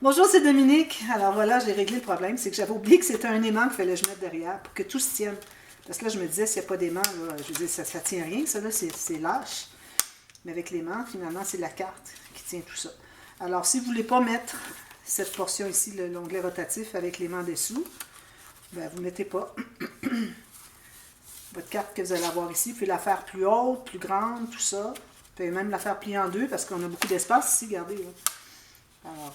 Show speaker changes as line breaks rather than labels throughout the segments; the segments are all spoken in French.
Bonjour, c'est Dominique. Alors voilà, j'ai réglé le problème. C'est que j'avais oublié que c'était un aimant qu'il fallait que je mette derrière pour que tout se tienne. Parce que là, je me disais, s'il n'y a pas d'aimant, je veux dire, ça ne tient rien. Ça, là, c'est lâche. Mais avec l'aimant, finalement, c'est la carte qui tient tout ça. Alors, si vous ne voulez pas mettre cette portion ici, l'onglet rotatif avec l'aimant dessous, ben, vous ne mettez pas. Votre carte que vous allez avoir ici, vous pouvez la faire plus haute, plus grande, tout ça. Vous pouvez même la faire plier en deux parce qu'on a beaucoup d'espace ici, regardez. Là. Alors,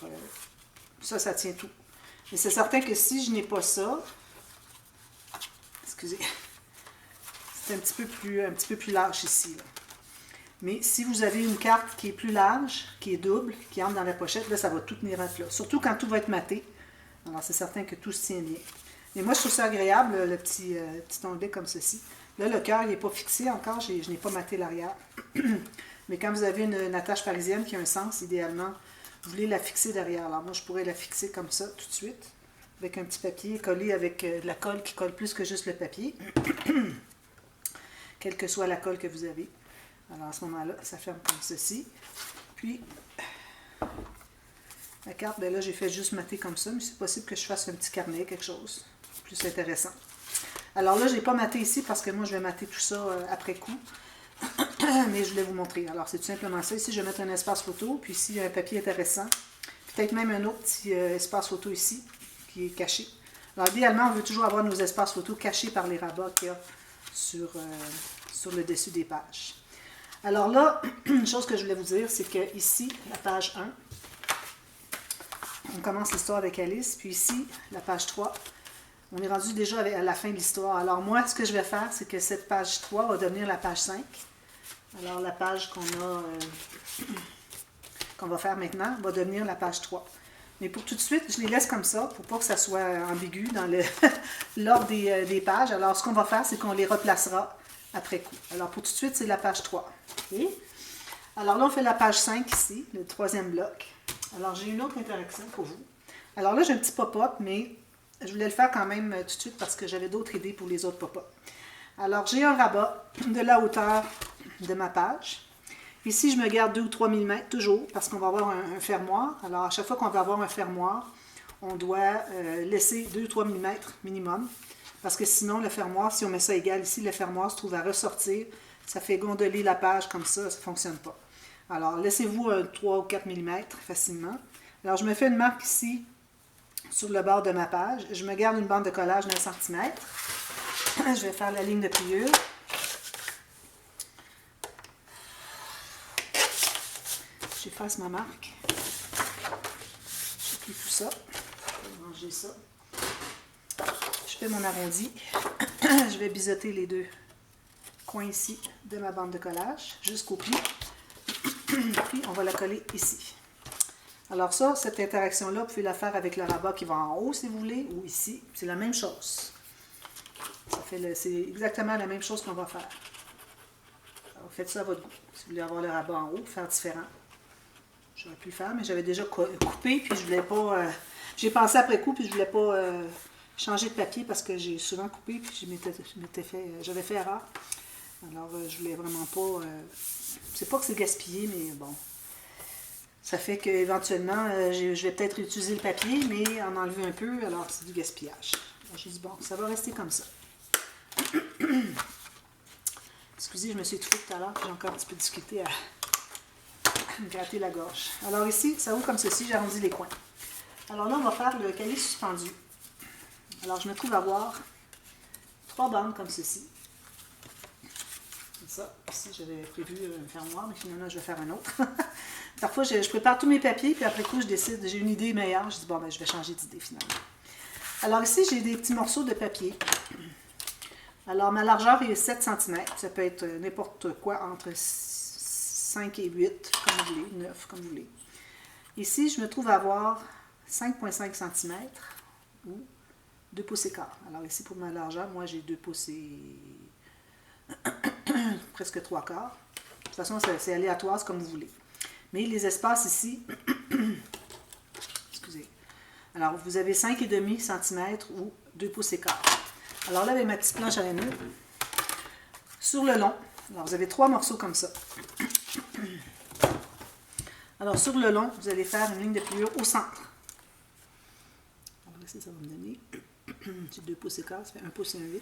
ça tient tout. Mais c'est certain que si je n'ai pas ça, excusez, c'est un petit peu plus large ici. Là. Mais si vous avez une carte qui est plus large, qui est double, qui entre dans la pochette, là, ça va tout tenir à plat. Surtout quand tout va être maté. Alors, c'est certain que tout se tient bien. Mais moi, je trouve ça agréable, le petit onglet comme ceci. Là, le cœur, il n'est pas fixé encore. Je n'ai pas maté l'arrière. Mais quand vous avez une attache parisienne qui a un sens, idéalement, vous voulez la fixer derrière. Alors, moi, je pourrais la fixer comme ça, tout de suite, avec un petit papier collé avec de la colle qui colle plus que juste le papier. Quelle que soit la colle que vous avez. Alors, à ce moment-là, ça ferme comme ceci. Puis, la carte, ben là, j'ai fait juste mater comme ça, mais c'est possible que je fasse un petit carnet, quelque chose plus intéressant. Alors là, je n'ai pas maté ici parce que moi, je vais mater tout ça après coup. Mais je voulais vous montrer. Alors, c'est tout simplement ça. Ici, je vais mettre un espace photo. Puis ici, il y a un papier intéressant. Peut-être même un autre petit espace photo ici, qui est caché. Alors, idéalement, on veut toujours avoir nos espaces photo cachés par les rabats qu'il y a sur le dessus des pages. Alors là, une chose que je voulais vous dire, c'est que ici, la page 1, on commence l'histoire avec Alice. Puis ici, la page 3, on est rendu déjà à la fin de l'histoire. Alors moi, ce que je vais faire, c'est que cette page 3 va devenir la page 5. Alors la page qu'on va faire maintenant va devenir la page 3. Mais pour tout de suite, je les laisse comme ça, pour pas que ça soit ambigu dans l'ordre des pages. Alors ce qu'on va faire, c'est qu'on les replacera après coup. Alors pour tout de suite, c'est la page 3. Okay? Alors là, on fait la page 5 ici, le troisième bloc. Alors j'ai une autre interaction pour vous. Alors là, j'ai un petit pop-up, mais je voulais le faire quand même tout de suite parce que j'avais d'autres idées pour les autres pop-up. Alors, j'ai un rabat de la hauteur de ma page. Ici, je me garde 2 ou 3 mm toujours parce qu'on va avoir un fermoir. Alors, à chaque fois qu'on va avoir un fermoir, on doit laisser 2 ou 3 mm minimum. Parce que sinon, le fermoir, si on met ça égal ici, le fermoir se trouve à ressortir. Ça fait gondoler la page comme ça ne fonctionne pas. Alors, laissez-vous 3 ou 4 mm facilement. Alors, je me fais une marque ici sur le bord de ma page. Je me garde une bande de collage d'1 cm. Je vais faire la ligne de pliure. J'efface ma marque. Je plie tout ça. Je vais manger ça. Je fais mon arrondi. Je vais biseauter les deux coins ici de ma bande de collage jusqu'au pli. Puis on va la coller ici. Alors ça, cette interaction-là, vous pouvez la faire avec le rabat qui va en haut si vous voulez, ou ici. C'est la même chose. C'est exactement la même chose qu'on va faire. Alors, faites ça à votre goût. Si vous voulez avoir le rabat en haut, faire différent. J'aurais pu le faire, mais j'avais déjà coupé, puis je voulais pas... j'ai pensé après coup, puis je voulais pas changer de papier parce que j'ai souvent coupé, puis j'avais fait erreur. Alors, je voulais vraiment pas... c'est pas que c'est gaspillé, mais bon... Ça fait qu'éventuellement, je vais peut-être utiliser le papier, mais en enlever un peu, alors c'est du gaspillage. J'ai dit, bon, ça va rester comme ça. Excusez, je me suis étouffée tout à l'heure, j'ai encore un petit peu de difficulté à me gratter la gorge. Alors ici, ça ouvre comme ceci, j'arrondis les coins. Alors là, on va faire le cahier suspendu. Alors je me trouve à avoir 3 bandes comme ceci. Comme ça, ici j'avais prévu un fermoir, mais finalement je vais faire un autre. Parfois, je prépare tous mes papiers, puis après coup, je décide, j'ai une idée meilleure, je dis, bon, ben, je vais changer d'idée finalement. Alors ici, j'ai des petits morceaux de papier. Alors, ma largeur est 7 cm. Ça peut être n'importe quoi entre 5 et 8, comme vous voulez, 9, comme vous voulez. Ici, je me trouve à avoir 5,5 cm ou 2 pouces et quart. Alors ici, pour ma largeur, moi, j'ai 2 pouces et presque 3 quarts. De toute façon, c'est aléatoire, c'est comme vous voulez. Mais les espaces ici, excusez, alors vous avez 5,5 cm ou 2 pouces et quart. Alors là, avec ma petite planche à laineux, sur le long, alors vous avez 3 morceaux comme ça. Alors sur le long, vous allez faire une ligne de pliure au centre. ici, ça va me donner. J'ai 2 pouces et quart, ça fait 1 pouce et 1/8.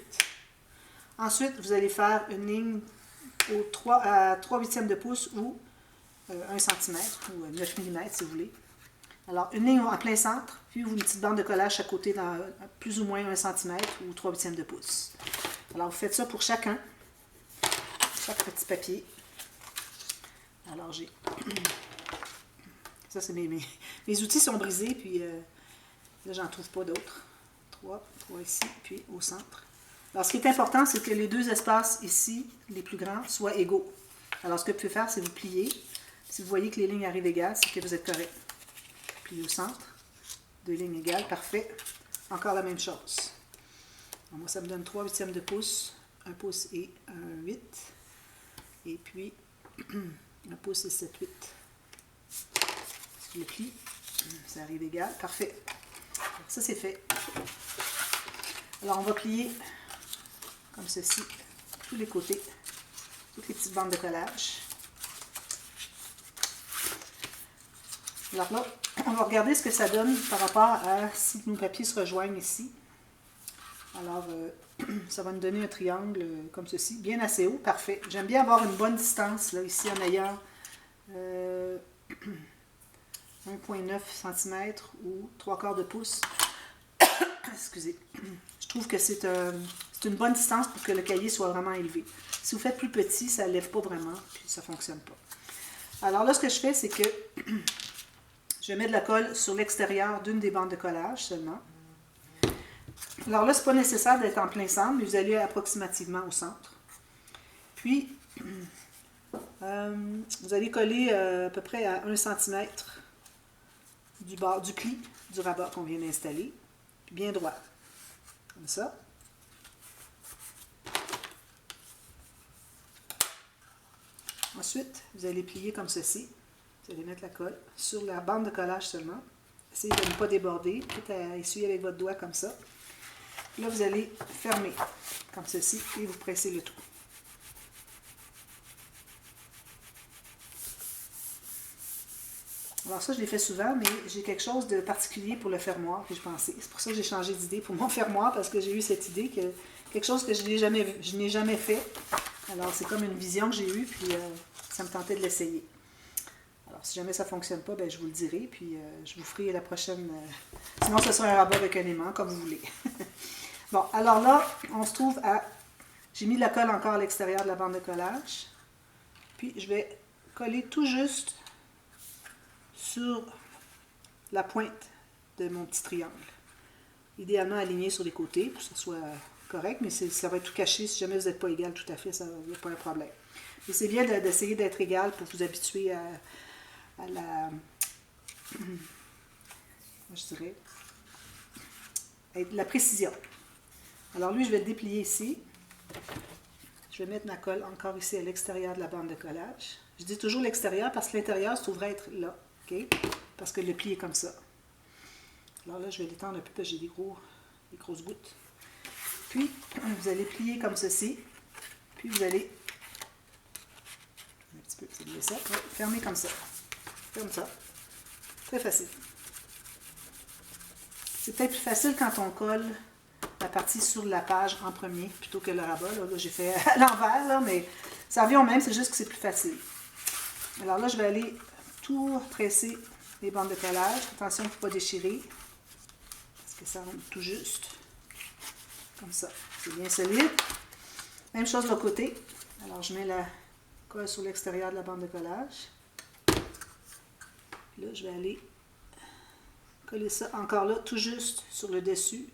Ensuite, vous allez faire une ligne à 3/8 de pouce ou 1 cm ou 9 mm si vous voulez. Alors, une ligne en plein centre, puis une petite bande de collage à côté dans plus ou moins 1 cm ou 3/8 de pouce. Alors, vous faites ça pour chaque petit papier. Alors, j'ai... Ça, c'est mes outils sont brisés, puis là, j'en trouve pas d'autres. 3 ici, puis au centre. Alors, ce qui est important, c'est que les 2 espaces ici, les plus grands, soient égaux. Alors, ce que vous pouvez faire, c'est vous plier. Si vous voyez que les lignes arrivent égales, c'est que vous êtes correct. Plier au centre. 2 lignes égales, parfait. Encore la même chose. Alors, moi, ça me donne 3/8 de pouce, 1 pouce et 1/8. Et puis, 1 pouce et 7/8. Je le plie, ça arrive égal, parfait. Alors, ça, c'est fait. Alors, on va plier comme ceci, tous les côtés, toutes les petites bandes de collage. Alors là, on va regarder ce que ça donne par rapport à si nos papiers se rejoignent ici. Alors, ça va nous donner un triangle comme ceci, bien assez haut, parfait. J'aime bien avoir une bonne distance, là, ici, en ayant 1,9 cm ou 3/4 de pouce. Excusez. Je trouve que c'est une bonne distance pour que le cahier soit vraiment élevé. Si vous faites plus petit, ça ne lève pas vraiment, puis ça ne fonctionne pas. Alors là, ce que je fais, c'est que je mets de la colle sur l'extérieur d'une des bandes de collage seulement. Alors là, ce n'est pas nécessaire d'être en plein centre, mais vous allez approximativement au centre. Puis, vous allez coller à peu près à 1 cm du bord du pli du rabat qu'on vient d'installer, puis bien droit, comme ça. Ensuite, vous allez plier comme ceci. Vous allez mettre la colle sur la bande de collage seulement. Essayez de ne pas déborder, tout à essuyer avec votre doigt comme ça. Là, vous allez fermer comme ceci et vous pressez le tout. Alors ça, je l'ai fait souvent, mais j'ai quelque chose de particulier pour le fermoir que je pensais. C'est pour ça que j'ai changé d'idée pour mon fermoir, parce que j'ai eu cette idée que quelque chose que je n'ai jamais fait. Alors, c'est comme une vision que j'ai eue, puis ça me tentait de l'essayer. Alors, si jamais ça ne fonctionne pas, ben, je vous le dirai, puis je vous ferai la prochaine... Sinon, ce sera un rabat avec un aimant, comme vous voulez. Bon, alors là, on se trouve à... J'ai mis de la colle encore à l'extérieur de la bande de collage. Puis, je vais coller tout juste sur la pointe de mon petit triangle. Idéalement aligné sur les côtés pour que ce soit correct, mais ça va être tout caché. Si jamais vous n'êtes pas égal tout à fait, ça n'y a pas un problème. Mais c'est bien d'essayer d'être égal pour vous habituer à la précision. Alors lui, je vais le déplier ici. Je vais mettre ma colle encore ici à l'extérieur de la bande de collage. Je dis toujours l'extérieur parce que l'intérieur se trouverait être là. Okay? Parce que le pli est comme ça. Alors là, je vais l'étendre un peu parce que j'ai des grosses gouttes. Puis, vous allez plier comme ceci. Puis, vous allez... Un petit peu, c'est bien ça. Ouais, fermer comme ça. Comme ça. Très facile. C'est peut-être plus facile quand on colle la partie sur la page en premier plutôt que le rabat. Là, j'ai fait à l'envers, là, mais ça revient au même, c'est juste que c'est plus facile. Alors là, je vais aller tout tresser les bandes de collage. Attention pour ne pas déchirer. Parce que ça rentre tout juste. Comme ça. C'est bien solide. Même chose de l'autre côté. Alors, je mets la colle sur l'extérieur de la bande de collage. Là, je vais aller coller ça encore là, tout juste sur le dessus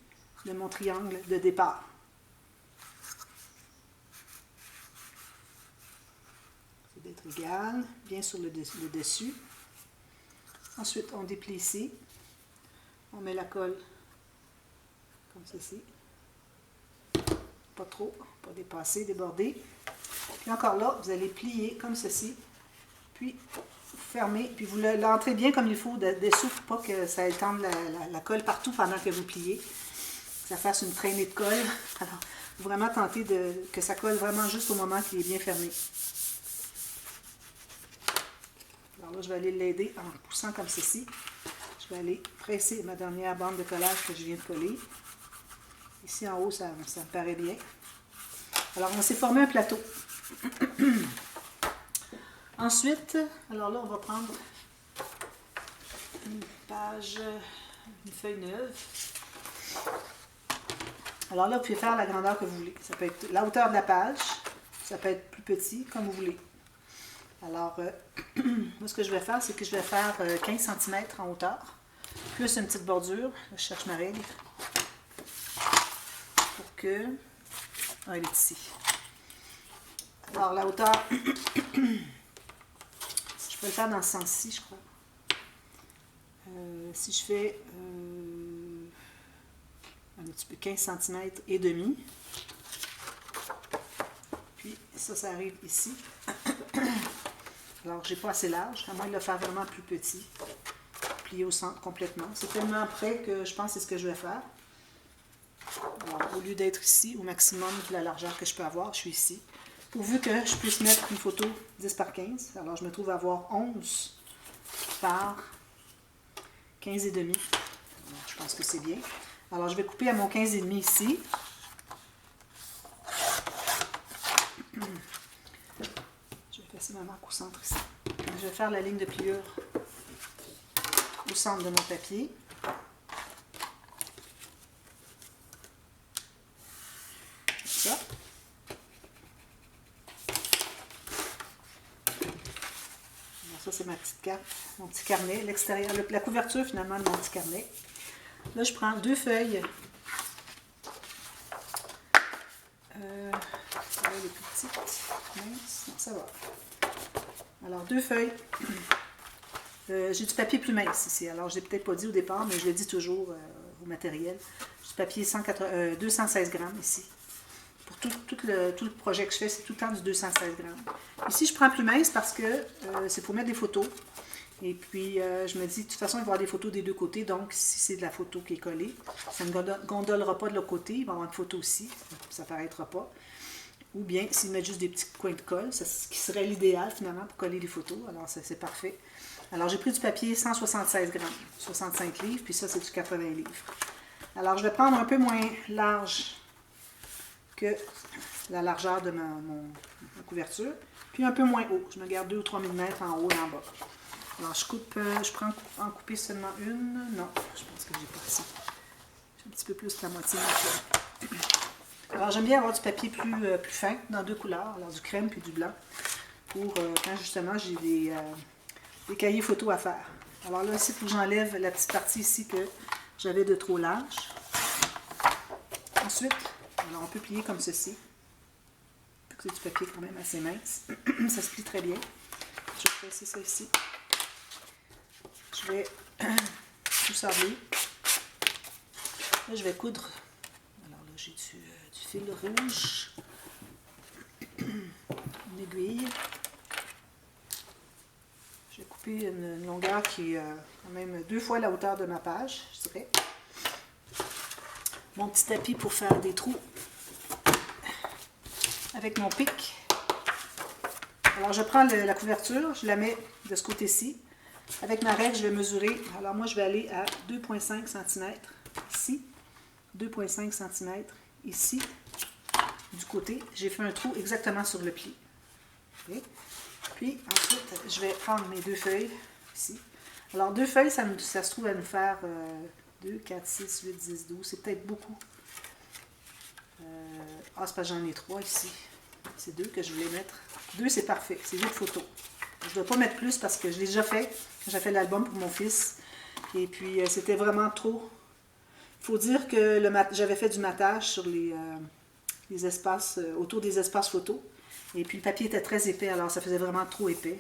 de mon triangle de départ. C'est d'être égal, bien sur le dessus. Ensuite, on déplie ici. On met la colle comme ceci. Pas trop, pas dépasser, déborder. Puis encore là, vous allez plier comme ceci. Puis, fermer. Puis, vous l'entrez bien comme il faut dessous pour pas que ça étende la colle partout pendant que vous pliez. Que ça fasse une traînée de colle. Alors, vraiment tenter que ça colle vraiment juste au moment qu'il est bien fermé. Alors là, je vais aller l'aider en poussant comme ceci. Je je vais aller presser ma dernière bande de collage que je viens de coller. Ici en haut, ça me paraît bien. Alors, on s'est formé un plateau. Ensuite, alors là, on va prendre une page, une feuille neuve. Alors là, vous pouvez faire la grandeur que vous voulez. Ça peut être la hauteur de la page, ça peut être plus petit, comme vous voulez. Alors, moi, ce que je vais faire, c'est que je vais faire 15 cm en hauteur, plus une petite bordure. Là, je cherche ma règle. Pour que... Ah, elle est ici. Alors, la hauteur... Je peux le faire dans ce sens-ci, je crois. Si je fais un petit peu 15 cm et demi, puis ça arrive ici. Alors, j'ai pas assez large, à moins de le faire vraiment plus petit, plié au centre complètement. C'est tellement près que je pense que c'est ce que je vais faire. Alors, au lieu d'être ici, au maximum de la largeur que je peux avoir, je suis ici. Pourvu que je puisse mettre une photo 10 par 15. Alors, je me trouve à avoir 11 par 15 et demi. Alors, je pense que c'est bien. Alors, je vais couper à mon 15 et demi ici. Je vais placer ma marque au centre ici. Je vais faire la ligne de pliure au centre de mon papier. Comme ça. Ça, c'est ma petite carte, mon petit carnet, l'extérieur, la couverture finalement de mon petit carnet. Là, je prends deux feuilles. Ça va, les plus petites. Mince, non, ça va. Alors, deux feuilles. J'ai du papier plus mince ici. Alors, je ne l'ai peut-être pas dit au départ, mais je le dis toujours au matériel. J'ai du papier 216 grammes ici. Pour tout le projet que je fais, c'est tout le temps du 216 grammes. Ici, je prends plus mince parce que c'est pour mettre des photos. Et puis, je me dis, de toute façon, il va y avoir des photos des deux côtés. Donc, si c'est de la photo qui est collée, ça ne gondolera pas de l'autre côté. Il va y avoir une photo aussi. Ça ne paraîtra pas. Ou bien, s'ils mettent juste des petits coins de colle, ce qui serait l'idéal, finalement, pour coller des photos. Alors, c'est parfait. Alors, j'ai pris du papier 176 grammes, 65 livres. Puis ça, c'est du 80 livres. Alors, je vais prendre un peu moins large que la largeur de ma couverture, puis un peu moins haut. Je me garde 2 ou 3 mm en haut et en bas. Alors, je prends en couper seulement une. Non, je pense que j'ai pas assez. J'ai un petit peu plus que la moitié. Alors, j'aime bien avoir du papier plus fin, dans deux couleurs, alors du crème puis du blanc, pour quand justement j'ai des cahiers photos à faire. Alors là, ici, il faut que j'enlève la petite partie ici que j'avais de trop large. Ensuite, alors on peut plier comme ceci. C'est du papier quand même assez mince. Ça se plie très bien. Je vais presser ça ici. Je vais tout sabler. Là, je vais coudre. Alors là, j'ai du fil rouge. Une aiguille. Je vais couper une longueur qui est quand même 2 fois la hauteur de ma page, je dirais. Mon petit tapis pour faire des trous avec mon pic. Alors, je prends la couverture, je la mets de ce côté-ci. Avec ma règle, je vais mesurer. Alors, moi, je vais aller à 2,5 cm ici, 2,5 cm ici, du côté. J'ai fait un trou exactement sur le pli. Okay. Puis, ensuite, je vais prendre mes deux feuilles ici. Alors, deux feuilles, ça se trouve à nous faire 2, 4, 6, 8, 10, 12. C'est peut-être beaucoup. Ah, c'est parce que j'en ai 3 ici. C'est 2 que je voulais mettre. 2, c'est parfait. C'est 8 photos. Je ne dois pas mettre plus parce que je l'ai déjà fait. J'ai fait l'album pour mon fils. Et puis, c'était vraiment trop. Il faut dire que j'avais fait du matage sur les espaces, autour des espaces photos. Et puis, le papier était très épais, alors ça faisait vraiment trop épais.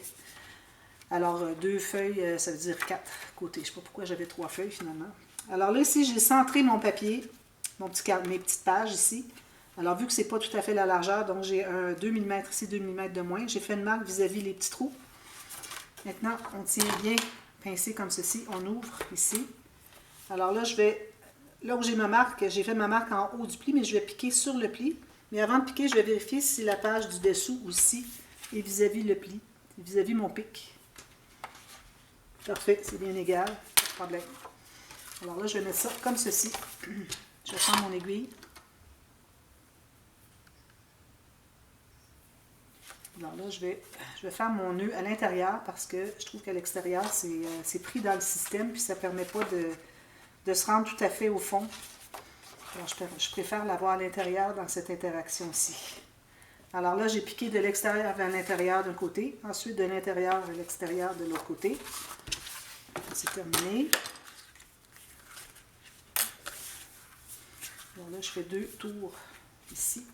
Alors, 2 feuilles, ça veut dire 4 côtés. Je ne sais pas pourquoi j'avais 3 feuilles, finalement. Alors là, ici, j'ai centré mon papier, mes petites pages ici. Alors, vu que ce n'est pas tout à fait la largeur, donc j'ai un 2 mm ici, 2 mm de moins. J'ai fait une marque vis-à-vis les petits trous. Maintenant, on tient bien pincé comme ceci. On ouvre ici. Alors là, là où j'ai ma marque, j'ai fait ma marque en haut du pli, mais je vais piquer sur le pli. Mais avant de piquer, je vais vérifier si la page du dessous aussi est vis-à-vis le pli, vis-à-vis mon pic. Parfait, c'est bien égal, pas de problème. Alors là, je vais mettre ça comme ceci. Je vais prendre mon aiguille. Alors là, je vais faire mon nœud à l'intérieur parce que je trouve qu'à l'extérieur, c'est pris dans le système puis ça ne permet pas de se rendre tout à fait au fond. Alors, je préfère l'avoir à l'intérieur dans cette interaction-ci. Alors là, j'ai piqué de l'extérieur vers l'intérieur d'un côté, ensuite de l'intérieur vers l'extérieur de l'autre côté. C'est terminé. Alors là, je fais 2 tours ici.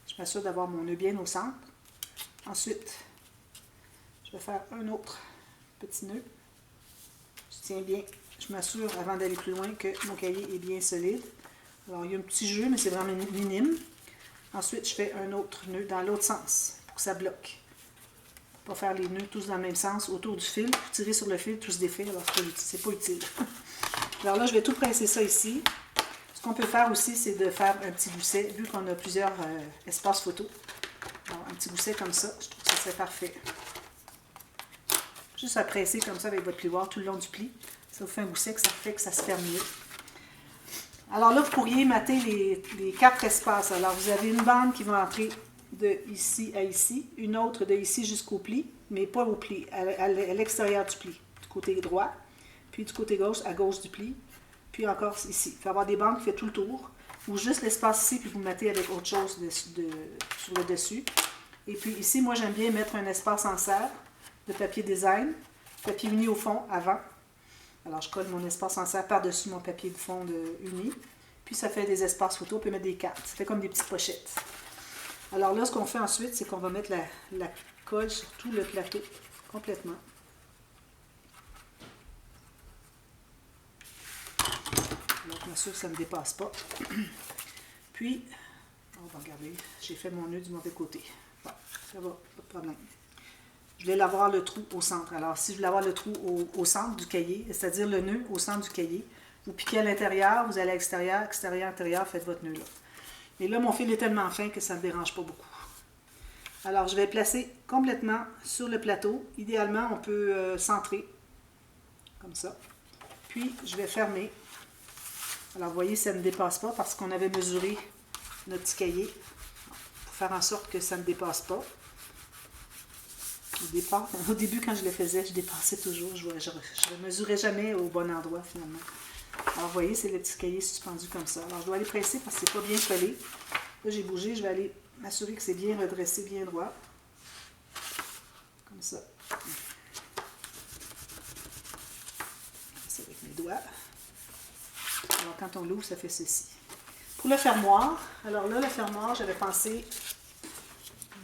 Je m'assure d'avoir mon nœud bien au centre. Ensuite, je vais faire un autre petit nœud. Je tiens bien. Je m'assure, avant d'aller plus loin, que mon cahier est bien solide. Alors, il y a un petit jeu, mais c'est vraiment minime. Ensuite, je fais un autre nœud dans l'autre sens, pour que ça bloque. Pas faire les nœuds tous dans le même sens autour du fil. Tirer sur le fil, tout se défait, alors c'est pas utile. Alors là, je vais tout presser ça ici. Ce qu'on peut faire aussi, c'est de faire un petit gousset, vu qu'on a plusieurs espaces photo. Alors, un petit gousset comme ça, je trouve que c'est parfait. Juste à presser comme ça avec votre plioir tout le long du pli. Ça vous fait un gousset que ça fait que ça se ferme mieux. Alors là, vous pourriez mater les 4 espaces. Alors, vous avez une bande qui va entrer de ici à ici, une autre de ici jusqu'au pli, mais pas au pli, à l'extérieur du pli, du côté droit, puis du côté gauche, à gauche du pli, puis encore ici. Il faut avoir des bandes qui font tout le tour, ou juste l'espace ici, puis vous mettez avec autre chose sur le dessus. Et puis ici, moi, j'aime bien mettre un espace en serre de papier design, papier uni au fond avant. Alors, je colle mon espace en serre par-dessus mon papier de fond uni. Puis, ça fait des espaces photo. On peut mettre des cartes. Ça fait comme des petites pochettes. Alors là, ce qu'on fait ensuite, c'est qu'on va mettre la colle sur tout le plateau, complètement. Alors, je m'assure que ça ne me dépasse pas. Puis, on va regarder. J'ai fait mon nœud du mauvais côté. Bon, ça va, pas de problème. Je voulais avoir le trou au centre. Alors, si je voulais avoir le trou au centre du cahier, c'est-à-dire le nœud au centre du cahier, vous piquez à l'intérieur, vous allez à l'extérieur, extérieur, intérieur, faites votre nœud là. Et là, mon fil est tellement fin que ça ne me dérange pas beaucoup. Alors, je vais placer complètement sur le plateau. Idéalement, on peut centrer, comme ça. Puis, je vais fermer. Alors, vous voyez, ça ne dépasse pas parce qu'on avait mesuré notre petit cahier pour faire en sorte que ça ne dépasse pas. Au début, quand je le faisais, je dépassais toujours. Je ne mesurais jamais au bon endroit, finalement. Alors, vous voyez, c'est le petit cahier suspendu comme ça. Alors, je dois aller presser parce que c'est pas bien collé. Là, j'ai bougé. Je vais aller m'assurer que c'est bien redressé, bien droit. Comme ça. C'est avec mes doigts. Alors, quand on l'ouvre, ça fait ceci. Pour le fermoir, alors là, le fermoir, j'avais pensé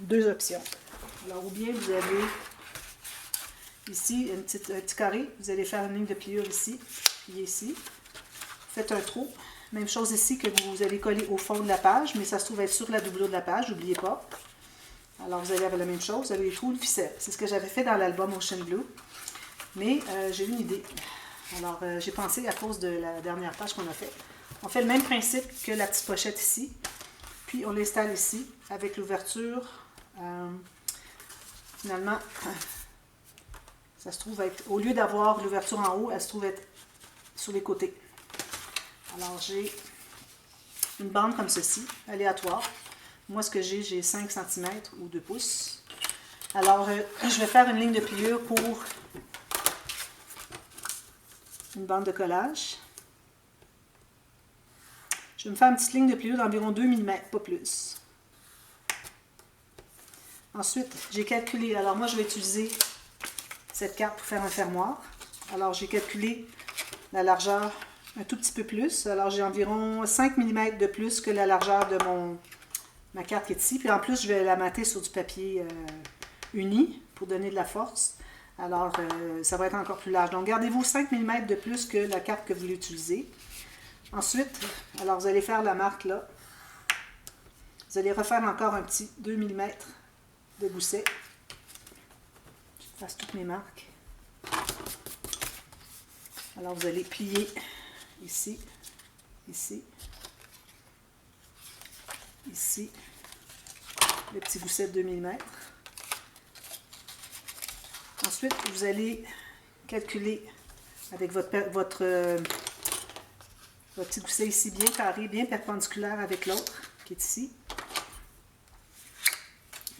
2 options. Alors, ou bien vous avez ici un petit carré, vous allez faire une ligne de pliure ici, plier ici. Faites un trou. Même chose ici que vous allez coller au fond de la page, mais ça se trouve être sur la doublure de la page, n'oubliez pas. Alors, vous allez avoir la même chose, vous avez les trous de ficelle. C'est ce que j'avais fait dans l'album Ocean Blue. Mais j'ai eu une idée. Alors, j'ai pensé à cause de la dernière page qu'on a fait. On fait le même principe que la petite pochette ici. Puis, on l'installe ici avec l'ouverture. Finalement, ça se trouve être, au lieu d'avoir l'ouverture en haut, elle se trouve être sur les côtés. Alors, j'ai une bande comme ceci, aléatoire. Moi, ce que j'ai 5 cm ou 2 pouces. Alors, je vais faire une ligne de pliure pour une bande de collage. Je vais me faire une petite ligne de pliure d'environ 2 mm, pas plus. Ensuite, j'ai calculé, alors moi je vais utiliser cette carte pour faire un fermoir. Alors j'ai calculé la largeur un tout petit peu plus. Alors j'ai environ 5 mm de plus que la largeur de ma carte qui est ici. Puis en plus, je vais la mater sur du papier uni pour donner de la force. Alors ça va être encore plus large. Donc gardez-vous 5 mm de plus que la carte que vous voulez utiliser. Ensuite, alors vous allez faire la marque là. Vous allez refaire encore un petit 2 mm de gousset. Je fasse toutes mes marques. Alors vous allez plier ici, ici, ici, le petit gousset de 2 mm. Ensuite, vous allez calculer avec votre petit gousset ici bien carré, bien perpendiculaire avec l'autre qui est ici.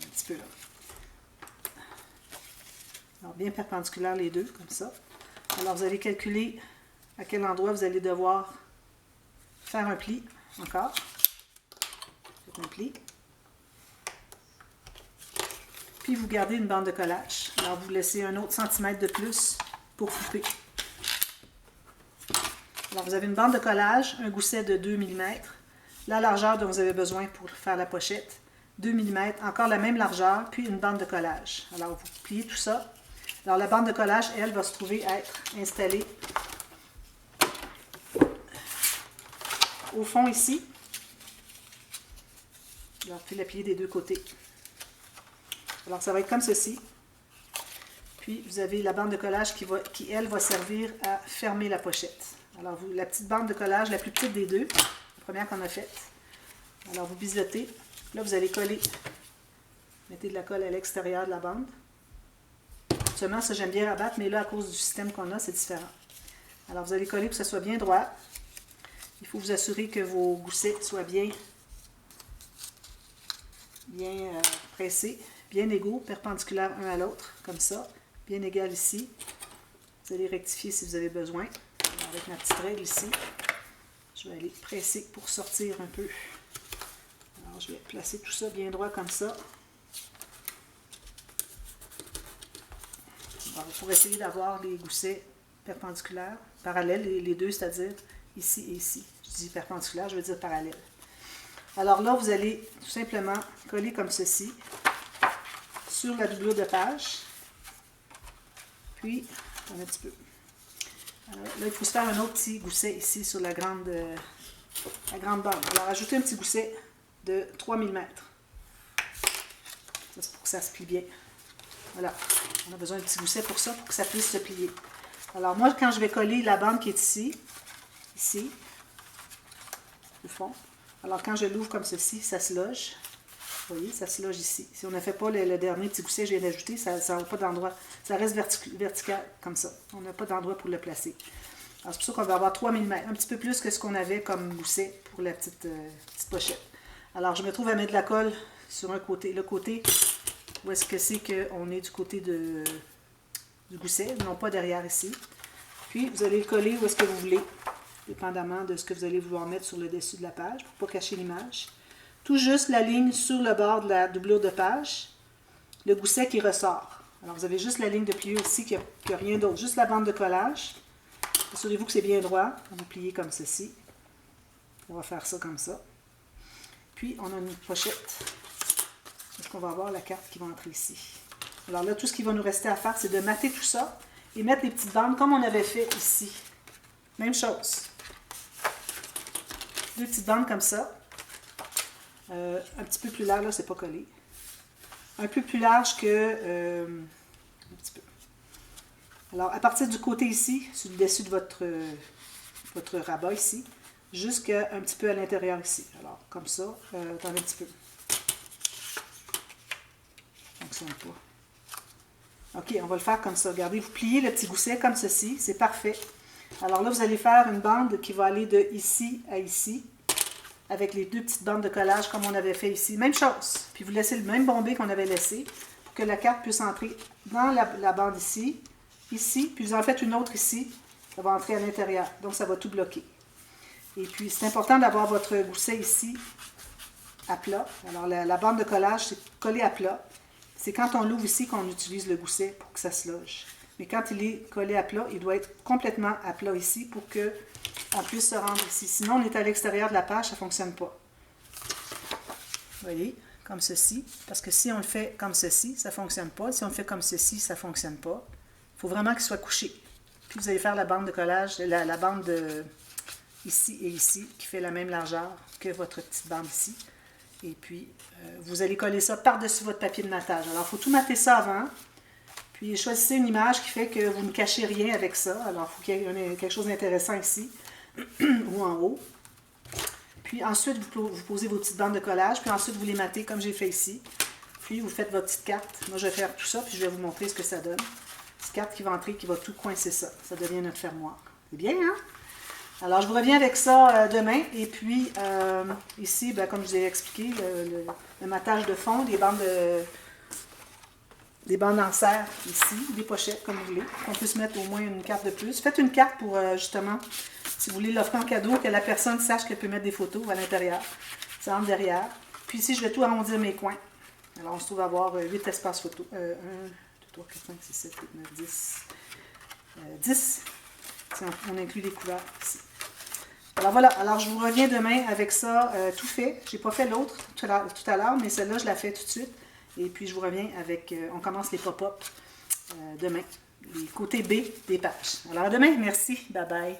Un petit peu là. Alors, bien perpendiculaire les deux, comme ça. Alors, vous allez calculer à quel endroit vous allez devoir faire un pli encore. Faites un pli. Puis, vous gardez une bande de collage. Alors, vous laissez un autre centimètre de plus pour couper. Alors, vous avez une bande de collage, un gousset de 2 mm, la largeur dont vous avez besoin pour faire la pochette, 2 mm, encore la même largeur, puis une bande de collage. Alors, vous pliez tout ça. Alors, la bande de collage, elle, va se trouver être installée au fond ici. Alors, puis la plier des deux côtés. Alors, ça va être comme ceci. Puis, vous avez la bande de collage qui elle, va servir à fermer la pochette. Alors, la petite bande de collage, la plus petite des deux, la première qu'on a faite. Alors, vous biseautez. Là, vous allez coller. Mettez de la colle à l'extérieur de la bande. Seulement, ça, j'aime bien rabattre, mais là, à cause du système qu'on a, c'est différent. Alors, vous allez coller pour que ça soit bien droit. Il faut vous assurer que vos goussets soient bien pressés, bien égaux, perpendiculaires un à l'autre, comme ça. Bien égal ici. Vous allez rectifier si vous avez besoin. Alors, avec ma petite règle ici, je vais aller presser pour sortir un peu. Alors, je vais placer tout ça bien droit comme ça. Alors, pour essayer d'avoir les goussets perpendiculaires, parallèles, les deux, c'est-à-dire ici et ici. Je dis perpendiculaire, je veux dire parallèle. Alors là, vous allez tout simplement coller comme ceci sur la doublure de page. Puis, un petit peu. Alors, là, il faut se faire un autre petit gousset ici sur la grande bande. Alors, ajoutez un petit gousset de 3 mm. Ça, c'est pour que ça se plie bien. Voilà. On a besoin d'un petit gousset pour ça, pour que ça puisse se plier. Alors, moi, quand je vais coller la bande qui est ici, au fond, alors quand je l'ouvre comme ceci, ça se loge. Vous voyez, ça se loge ici. Si on ne fait pas le dernier petit gousset que je viens d'ajouter, ça n'a pas d'endroit. Ça reste vertical comme ça. On n'a pas d'endroit pour le placer. Alors, c'est pour ça qu'on va avoir 3 mm, un petit peu plus que ce qu'on avait comme gousset pour la petite pochette. Alors, je me trouve à mettre de la colle sur un côté. Le côté où est-ce que c'est qu'on est du côté du gousset, non pas derrière ici. Puis, vous allez le coller où est-ce que vous voulez, dépendamment de ce que vous allez vouloir mettre sur le dessus de la page, pour ne pas cacher l'image. Tout juste la ligne sur le bord de la doublure de page, le gousset qui ressort. Alors, vous avez juste la ligne de pliure ici, qui n'a rien d'autre, juste la bande de collage. Assurez-vous que c'est bien droit. On va plier comme ceci. On va faire ça comme ça. Puis, on a une pochette. Est-ce qu'on va avoir la carte qui va entrer ici? Alors là, tout ce qui va nous rester à faire, c'est de mater tout ça et mettre les petites bandes comme on avait fait ici. Même chose. Deux petites bandes comme ça. Un petit peu plus large, là, c'est pas collé. Un peu plus large que... un petit peu. Alors, à partir du côté ici, sur le dessus de votre rabat ici, jusqu'à un petit peu à l'intérieur ici. Alors, comme ça, attendez un petit peu. Ça ne fonctionne pas. OK, on va le faire comme ça. Regardez, vous pliez le petit gousset comme ceci, c'est parfait. Alors là, vous allez faire une bande qui va aller de ici à ici, avec les deux petites bandes de collage comme on avait fait ici. Même chose. Puis vous laissez le même bombé qu'on avait laissé pour que la carte puisse entrer dans la bande ici, puis vous en faites une autre ici, ça va entrer à l'intérieur. Donc ça va tout bloquer. Et puis c'est important d'avoir votre gousset ici à plat. Alors la bande de collage, c'est collé à plat. C'est quand on l'ouvre ici qu'on utilise le gousset pour que ça se loge. Mais quand il est collé à plat, il doit être complètement à plat ici pour qu'on puisse se rendre ici. Sinon, on est à l'extérieur de la page, ça ne fonctionne pas. Vous voyez, comme ceci. Parce que si on le fait comme ceci, ça ne fonctionne pas. Si on le fait comme ceci, ça ne fonctionne pas. Il faut vraiment qu'il soit couché. Puis vous allez faire la bande de collage, la bande de ici et ici, qui fait la même largeur que votre petite bande ici. Et puis, vous allez coller ça par-dessus votre papier de matage. Alors, il faut tout mater ça avant. Puis, choisissez une image qui fait que vous ne cachez rien avec ça. Alors, il faut qu'il y ait quelque chose d'intéressant ici ou en haut. Puis, ensuite, vous posez vos petites bandes de collage. Puis, ensuite, vous les matez comme j'ai fait ici. Puis, vous faites votre petite carte. Moi, je vais faire tout ça, puis je vais vous montrer ce que ça donne. petite carte qui va entrer, qui va tout coincer ça. Ça devient notre fermoir. C'est bien, hein? Alors, je vous reviens avec ça demain. Et puis, ici, ben, comme je vous ai expliqué, le matage de fond, des bandes en serre ici, des pochettes, comme vous voulez. On peut se mettre au moins une carte de plus. Faites une carte pour, justement, si vous voulez l'offrir en cadeau, que la personne sache qu'elle peut mettre des photos à l'intérieur. Ça rentre derrière. Puis ici, je vais tout arrondir mes coins. Alors, on se trouve à avoir 8 espaces photos. 1, 2, 3, 4, 5, 6, 7, 8, 9, 10. 10. Si on inclut les couleurs ici. Alors voilà, alors je vous reviens demain avec ça tout fait. Je n'ai pas fait l'autre tout à l'heure, mais celle-là, je la fais tout de suite. Et puis je vous reviens avec, on commence les pop-up demain, les côtés B des pages. Alors à demain, merci, bye bye.